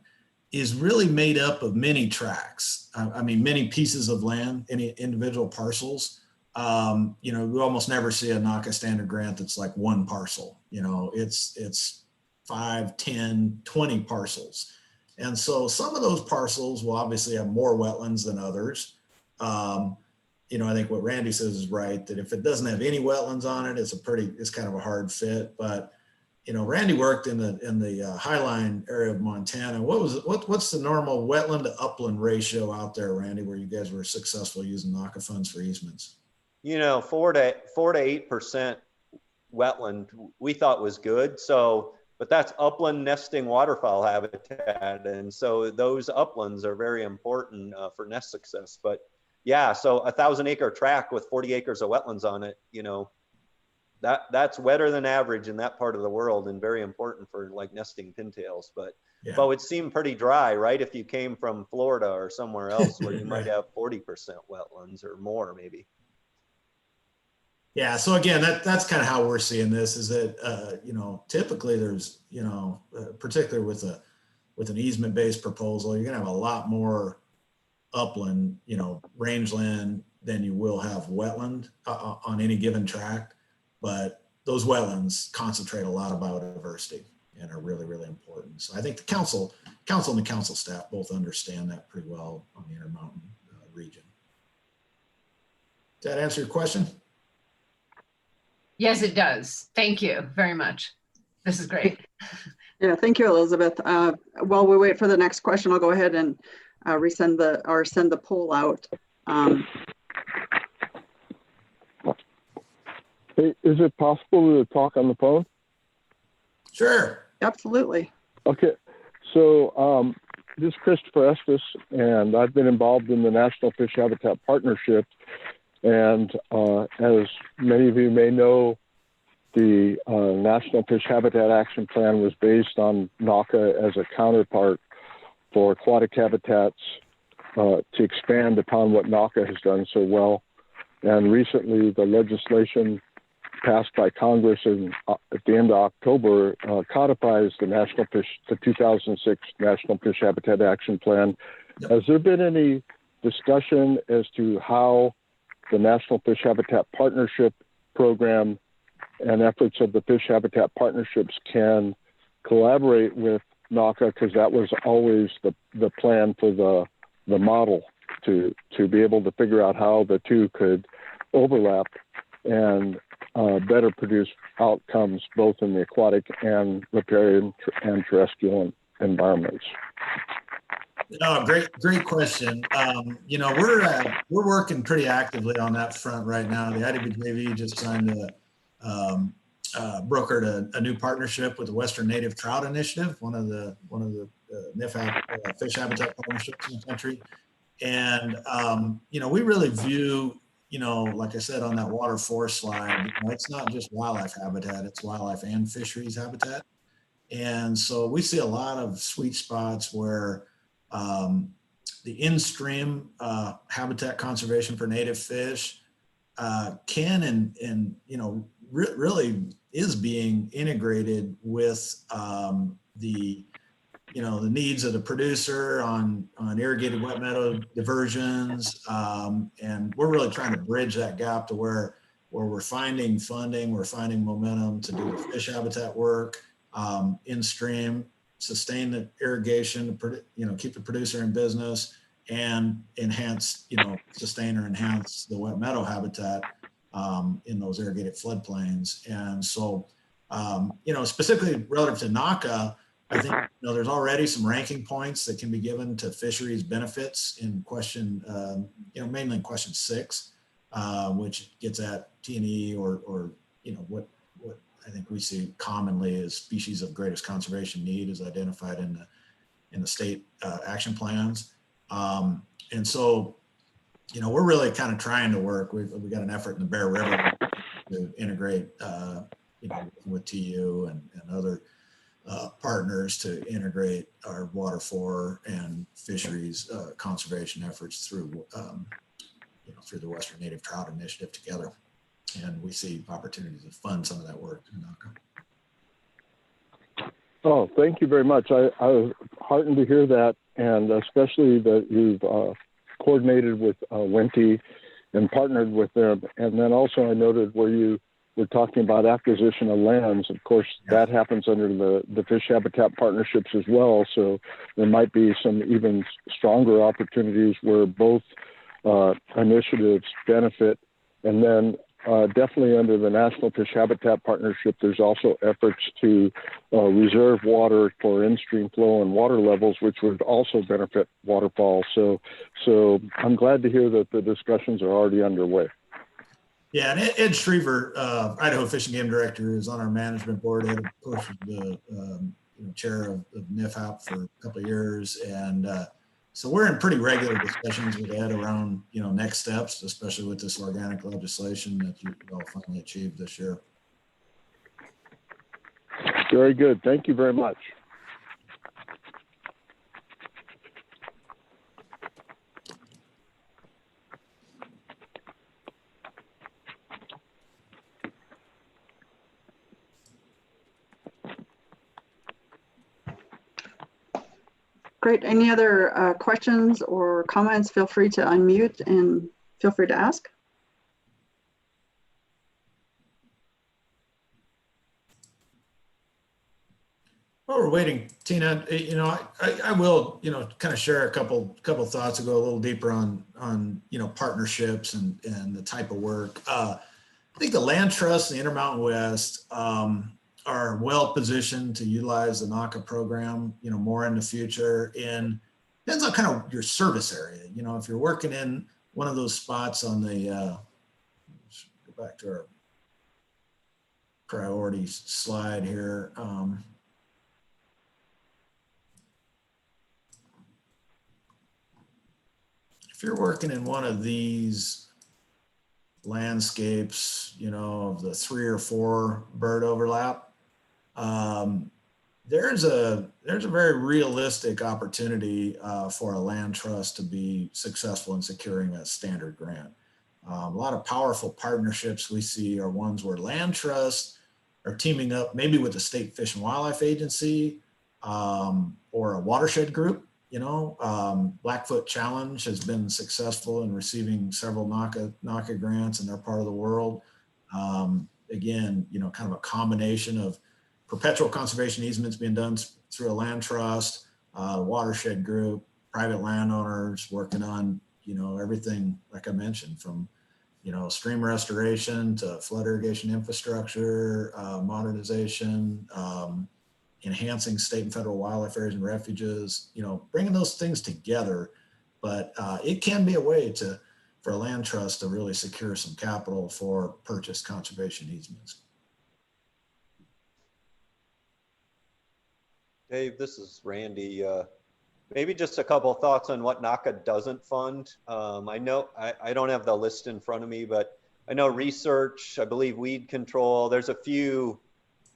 is really made up of many tracts. Many pieces of land, any individual parcels. We almost never see a NAWCA standard grant that's like one parcel. It's 5, 10, 20 parcels. And so some of those parcels will obviously have more wetlands than others. I think what Randy says is right, that if it doesn't have any wetlands on it, it's kind of a hard fit. But Randy worked in the Highline area of Montana. What's the normal wetland to upland ratio out there, Randy, where you guys were successful using NAWCA funds for easements? 4 to 8% wetland we thought was good. So, but that's upland nesting waterfowl habitat, and so those uplands are very important for nest success. But yeah, so 1,000-acre tract with 40 acres of wetlands on it, that's wetter than average in that part of the world and very important for like nesting pintails. But Yeah. but it would seem pretty dry, right? If you came from Florida or somewhere else where you might have 40% wetlands or more, maybe. Yeah. So again, that's kind of how we're seeing this, is that, typically there's, particularly with an easement-based proposal, you're going to have a lot more upland, rangeland than you will have wetland on any given tract. But those wetlands concentrate a lot of biodiversity and are really, really important. So I think the council and the council staff both understand that pretty well on the Intermountain region. Does that answer your question? Yes, it does. Thank you very much. This is great. Yeah, thank you, Elizabeth. While we wait for the next question, I'll go ahead and send the poll out. Hey, is it possible to talk on the phone? Sure. Absolutely. Okay, so this is Christopher Estes, and I've been involved in the National Fish Habitat Partnership. And as many of you may know, the National Fish Habitat Action Plan was based on NAWCA as a counterpart for aquatic habitats to expand upon what NAWCA has done so well. And recently, the legislation passed by Congress at the end of October codifies the 2006 National Fish Habitat Action Plan. Yep. Has there been any discussion as to how the National Fish Habitat Partnership Program and efforts of the fish habitat partnerships can collaborate with NAWCA, because that was always the plan for the model, to be able to figure out how the two could overlap and better produce outcomes both in the aquatic and riparian and terrestrial environments. Oh, great question. We're working pretty actively on that front right now. The IWJV just signed brokered a new partnership with the Western Native Trout Initiative, one of the NIFHAP fish habitat partnerships in the country. And we really view, like I said on that water forest slide, it's not just wildlife habitat; it's wildlife and fisheries habitat. And so we see a lot of sweet spots where the in-stream habitat conservation for native fish can and really is being integrated with the needs of the producer on irrigated wet meadow diversions, and we're really trying to bridge that gap to where we're finding funding, we're finding momentum to do the fish habitat work in stream, sustain the irrigation, keep the producer in business, and enhance, sustain or enhance the wet meadow habitat in those irrigated floodplains. And so, specifically relative to NAWCA, I think there's already some ranking points that can be given to fisheries benefits in question, mainly in question 6, which gets at T&E or what I think we see commonly as species of greatest conservation need is identified in the state action plans. And so, we're really kind of trying to work. We got an effort in the Bear River to integrate, with TU and other partners to integrate our water for and fisheries conservation efforts through, through the Western Native Trout Initiative together. And we see opportunities to fund some of that work in NAWCA. Oh, thank you very much. I was heartened to hear that, and especially that you've coordinated with Wente and partnered with them. And then also I noted where you were talking about acquisition of lands. Of course, that happens under the fish habitat partnerships as well. So there might be some even stronger opportunities where both initiatives benefit. And then definitely under the National Fish Habitat Partnership, there's also efforts to reserve water for in-stream flow and water levels, which would also benefit waterfalls. So I'm glad to hear that the discussions are already underway. Yeah, and Ed Schriever, Idaho Fish and Game Director, is on our management board. Ed, of course, was the chair of NIFHAP for a couple of years, and so we're in pretty regular discussions with Ed around next steps, especially with this organic legislation that you all finally achieved this year. Very good. Thank you very much. Great. Any other questions or comments? Feel free to unmute and feel free to ask. While we're waiting, Tina, I will, kind of share a couple thoughts to go a little deeper on partnerships and the type of work. I think the Land Trust and the Intermountain West are well positioned to utilize the NAWCA program, more in the future. And depends on kind of your service area. If you're working in one of those spots on the, let's go back to our priorities slide here. If you're working in one of these landscapes, of the 3 or 4 bird overlap, there's a very realistic opportunity for a land trust to be successful in securing a standard grant. A lot of powerful partnerships we see are ones where land trusts are teaming up maybe with the State Fish and Wildlife Agency or a watershed group. Blackfoot Challenge has been successful in receiving several NAWCA grants in their part of the world. Again, kind of a combination of perpetual conservation easements being done through a land trust, watershed group, private landowners working on, everything, like I mentioned, from, stream restoration to flood irrigation infrastructure, modernization, enhancing state and federal wildlife areas and refuges, bringing those things together. But it can be a way for a land trust to really secure some capital for purchased conservation easements. Dave, this is Randy. Maybe just a couple of thoughts on what NAWCA doesn't fund. I know I don't have the list in front of me, but I know research, I believe weed control, there's a few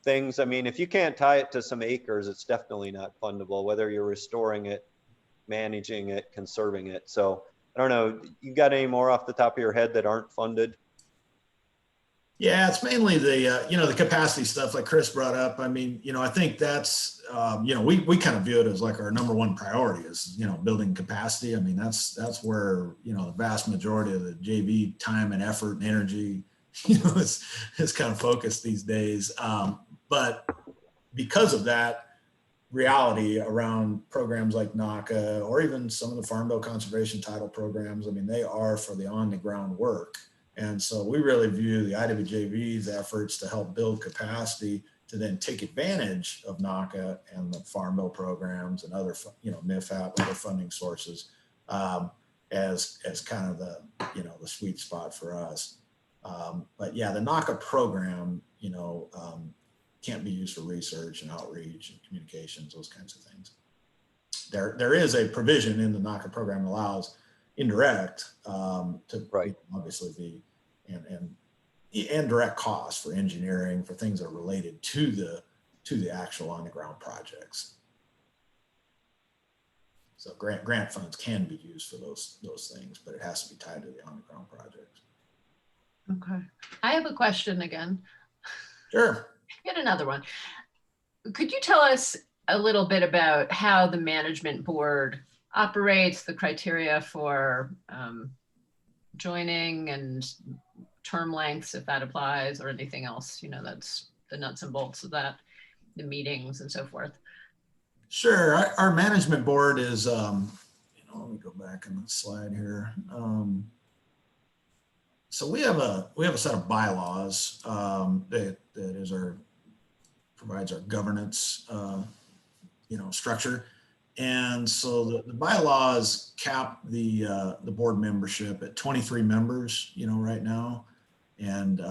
things. I mean, if you can't tie it to some acres, it's definitely not fundable, whether you're restoring it, managing it, conserving it. So I don't know, you got any more off the top of your head that aren't funded? Yeah, it's mainly the, the capacity stuff like Chris brought up. I mean, I think that's, we kind of view it as like our number one priority is, building capacity. I mean, that's where, the vast majority of the JV time and effort and energy, is kind of focused these days. But because of that reality around programs like NAWCA or even some of the Farm Bill conservation title programs, I mean, they are for the on the ground work. And so we really view the IWJV's efforts to help build capacity to then take advantage of NAWCA and the Farm Bill programs and other, NIFHAP, other funding sources as kind of the, the sweet spot for us. But yeah, the NAWCA program, can't be used for research and outreach and communications, those kinds of things. There is a provision in the NAWCA program that allows indirect to right. Obviously be and direct costs for engineering for things that are related to the actual on the ground projects. So grant funds can be used for those things, but it has to be tied to the on the ground projects. Okay, I have a question again. Sure. Get another one. Could you tell us a little bit about how the management board operates, the criteria for joining and term lengths, if that applies, or anything else, that's the nuts and bolts of that, the meetings and so forth? Sure. Our management board is, let me go back on the slide here. So we have a set of bylaws that provides our governance structure. And so the bylaws cap the board membership at 23 members, right now. And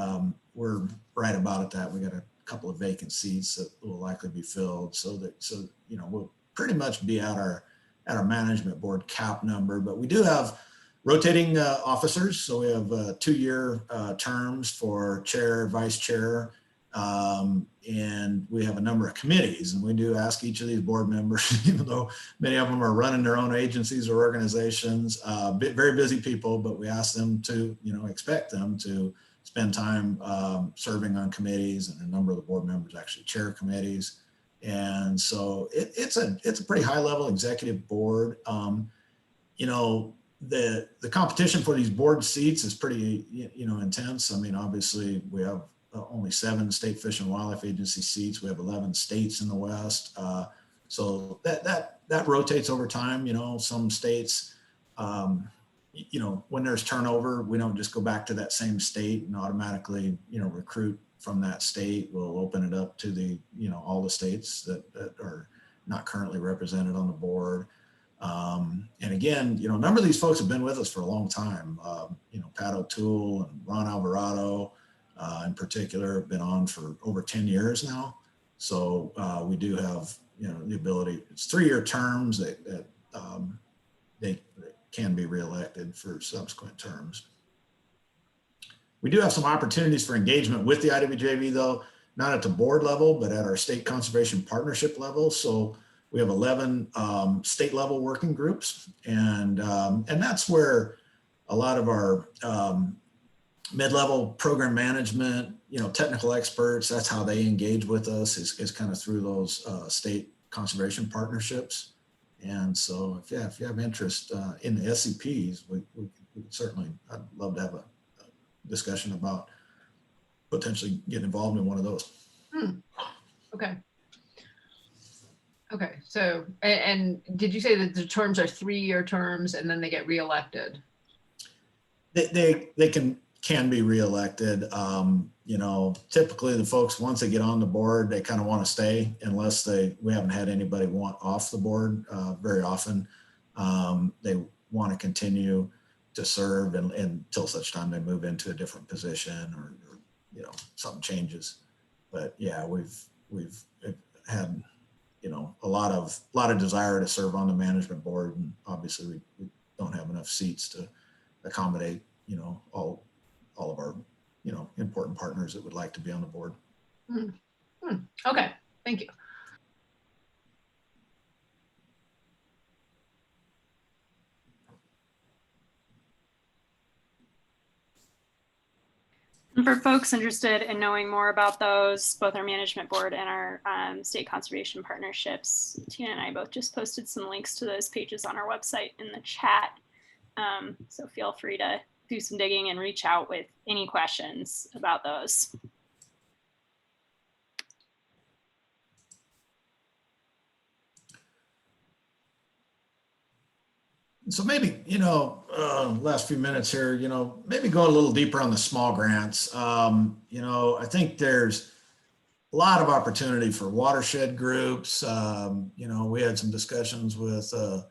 we're right about at that. We got a couple of vacant seats that will likely be filled. So we'll pretty much be at our management board cap number, but we do have rotating officers. So we have 2-year terms for chair, vice chair, and we have a number of committees, and we do ask each of these board members, even though many of them are running their own agencies or organizations, very busy people, but we ask them to, expect them to spend time serving on committees, and a number of the board members actually chair committees. And so it's a pretty high level executive board. The competition for these board seats is pretty, intense. I mean, obviously we have only 7 state Fish and Wildlife Agency seats. We have 11 states in the West. So that rotates over time. Some states, when there's turnover, we don't just go back to that same state and automatically, recruit from that state. We'll open it up to the, all the states that are not currently represented on the board. And again, a number of these folks have been with us for a long time. Pat O'Toole and Ron Alvarado, in particular, have been on for over 10 years now. So we do have, the ability. It's 3-year terms that they can be reelected for subsequent terms. We do have some opportunities for engagement with the IWJV, though, not at the board level, but at our state conservation partnership level. So we have 11 state level working groups, and that's where a lot of our mid-level program management, technical experts, that's how they engage with us, is kind of through those state conservation partnerships. And so if you have interest in the SCPs, we certainly, I'd love to have a discussion about potentially getting involved in one of those. Okay. Okay, so, and did you say that the terms are 3-year terms and then they get reelected? They can be reelected. Typically the folks, once they get on the board, they kind of want to stay unless we haven't had anybody want off the board very often. They want to continue to serve until such time they move into a different position or something changes. But yeah, we've had a lot of desire to serve on the management board, and obviously we don't have enough seats to accommodate all of our important partners that would like to be on the board. Okay, thank you. For folks interested in knowing more about those, both our management board and our state conservation partnerships, Tina and I both just posted some links to those pages on our website in the chat. So feel free to do some digging and reach out with any questions about those. So maybe, last few minutes here, maybe go a little deeper on the small grants. I think there's a lot of opportunity for watershed groups. We had some discussions with, a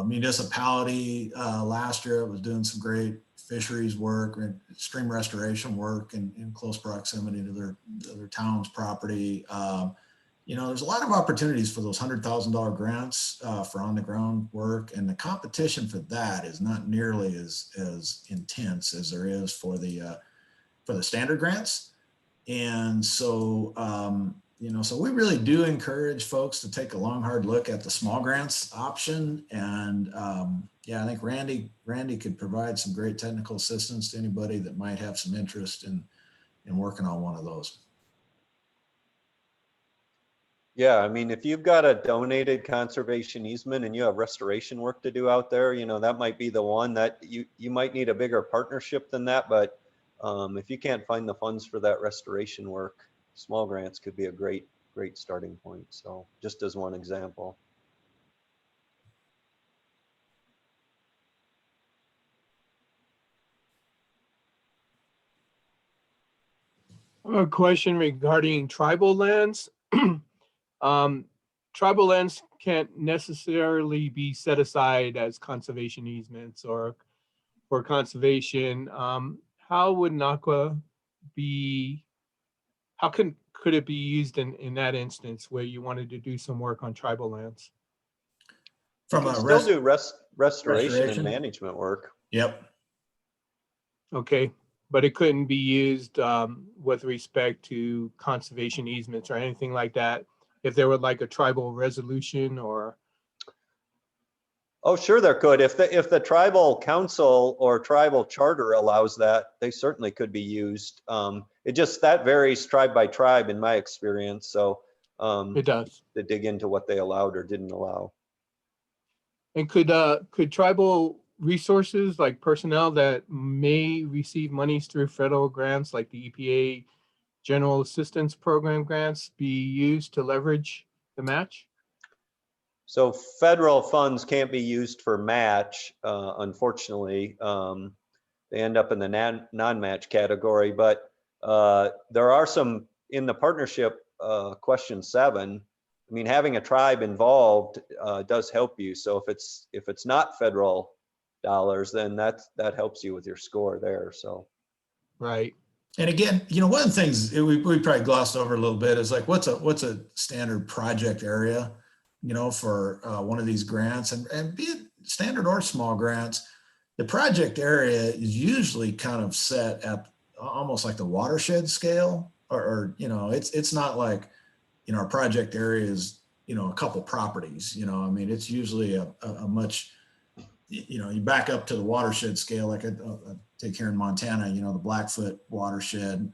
municipality last year that was doing some great fisheries work and stream restoration work in close proximity to their town's property. There's a lot of opportunities for those $100,000 grants for on the ground work, and the competition for that is not nearly as intense as there is for the standard grants. And so, so we really do encourage folks to take a long, hard look at the small grants option. And I think Randy could provide some great technical assistance to anybody that might have some interest in working on one of those. Yeah, I mean, if you've got a donated conservation easement and you have restoration work to do out there, that might be the one that you might need a bigger partnership than that. But if you can't find the funds for that restoration work, small grants could be a great starting point. So just as one example. A question regarding tribal lands. Tribal lands can't necessarily be set aside as conservation easements or for conservation. How would NAWCA be, how could it be used in that instance where you wanted to do some work on tribal lands? You From can a still do restoration and restoration? management work. Yep. Okay, but it couldn't be used with respect to conservation easements or anything like that? If there were like a tribal resolution or? Oh, sure, there could. If the tribal council or tribal charter allows that, they certainly could be used. It just, that varies tribe by tribe in my experience. So It does. to dig into what they allowed or didn't allow. And could tribal resources like personnel that may receive monies through federal grants like the EPA General Assistance Program grants be used to leverage the match? So federal funds can't be used for match, unfortunately. They end up in the non-match category, but there are some in the partnership, question 7. I mean, having a tribe involved does help you. So if it's not federal dollars, then that helps you with your score there. So Right. And again, you know, one of the things we probably glossed over a little bit is like, what's a standard project area, you know, for one of these grants, and be it standard or small grants, the project area is usually kind of set at almost like the watershed scale, or you know, it's not like, you know, our project area is, you know, a couple properties, you know, I mean, it's usually a much, you know, you back up to the watershed scale, like I take here in Montana, you know, the Blackfoot watershed,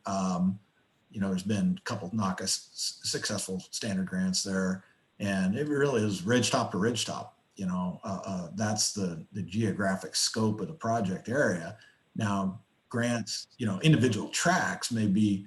you know, there's been a couple NAWCA successful standard grants there, and it really is ridgetop to ridgetop, you know, that's the geographic scope of the project area. Now grants, you know, individual tracks may be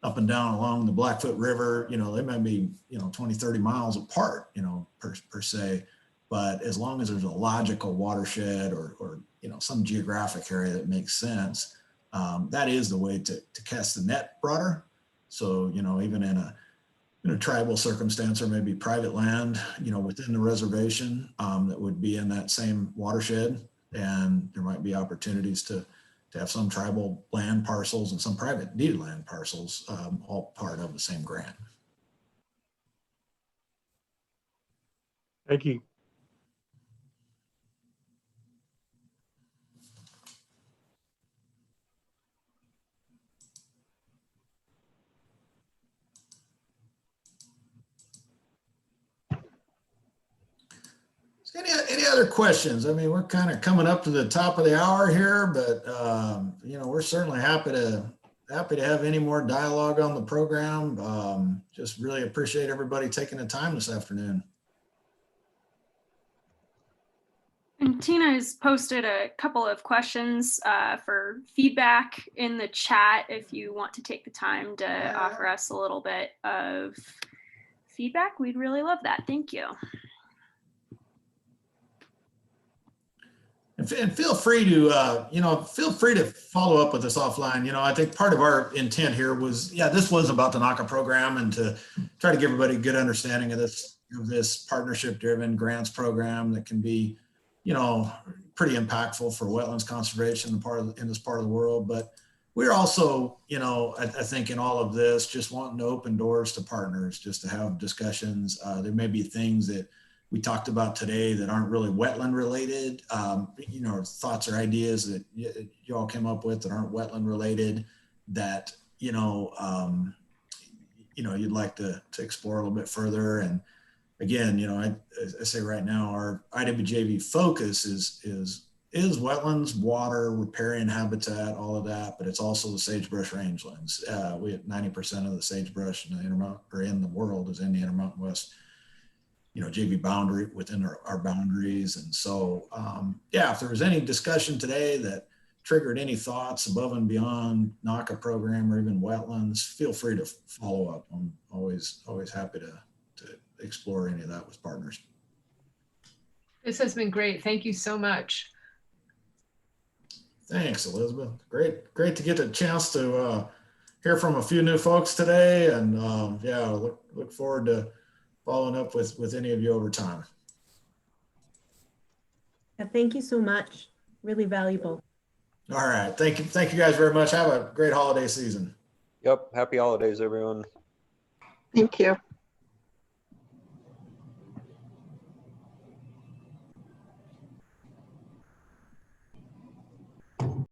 up and down along the Blackfoot River, you know, they may be, you know, 20, 30 miles apart, you know, per se. But as long as there's a logical watershed or you know, some geographic area that makes sense, that is the way to cast the net broader. So, you know, even in a tribal circumstance or maybe private land, you know, within the reservation that would be in that same watershed, and there might be opportunities to have some tribal land parcels and some private deeded land parcels, all part of the same grant. Thank you. Any other questions? I mean, we're kind of coming up to the top of the hour here, but you know, we're certainly happy to have any more dialogue on the program. Just really appreciate everybody taking the time this afternoon. And Tina has posted a couple of questions for feedback in the chat if you want to take the time to offer us a little bit of feedback. We'd really love that. Thank you. And feel free to, you know, feel free to follow up with us offline. You know, I think part of our intent here was, yeah, this was about the NAWCA program and to try to give everybody a good understanding of this partnership-driven grants program that can be, you know, pretty impactful for wetlands conservation in this part of the world. But we're also, you know, I think in all of this, just wanting to open doors to partners, just to have discussions. There may be things that we talked about today that aren't really wetland related, you know, thoughts or ideas that you all came up with that aren't wetland related that, you know, you'd like to explore a little bit further. And again, you know, I say right now, our IWJV focus is wetlands, water, riparian habitat, all of that, but it's also the sagebrush rangelands. We have 90% of the sagebrush in the world is in the Intermountain West, you know, JV boundary within our boundaries. And so, yeah, if there was any discussion today that triggered any thoughts above and beyond NAWCA program or even wetlands, feel free to follow up. I'm always happy to explore any of that with partners. This has been great. Thank you so much. Thanks, Elizabeth. Great to get the chance to hear from a few new folks today, and yeah, look forward to following up with any of you over time. Yeah, thank you so much. Really valuable. All right. Thank you guys very much. Have a great holiday season. Yep. Happy holidays, everyone. Thank you.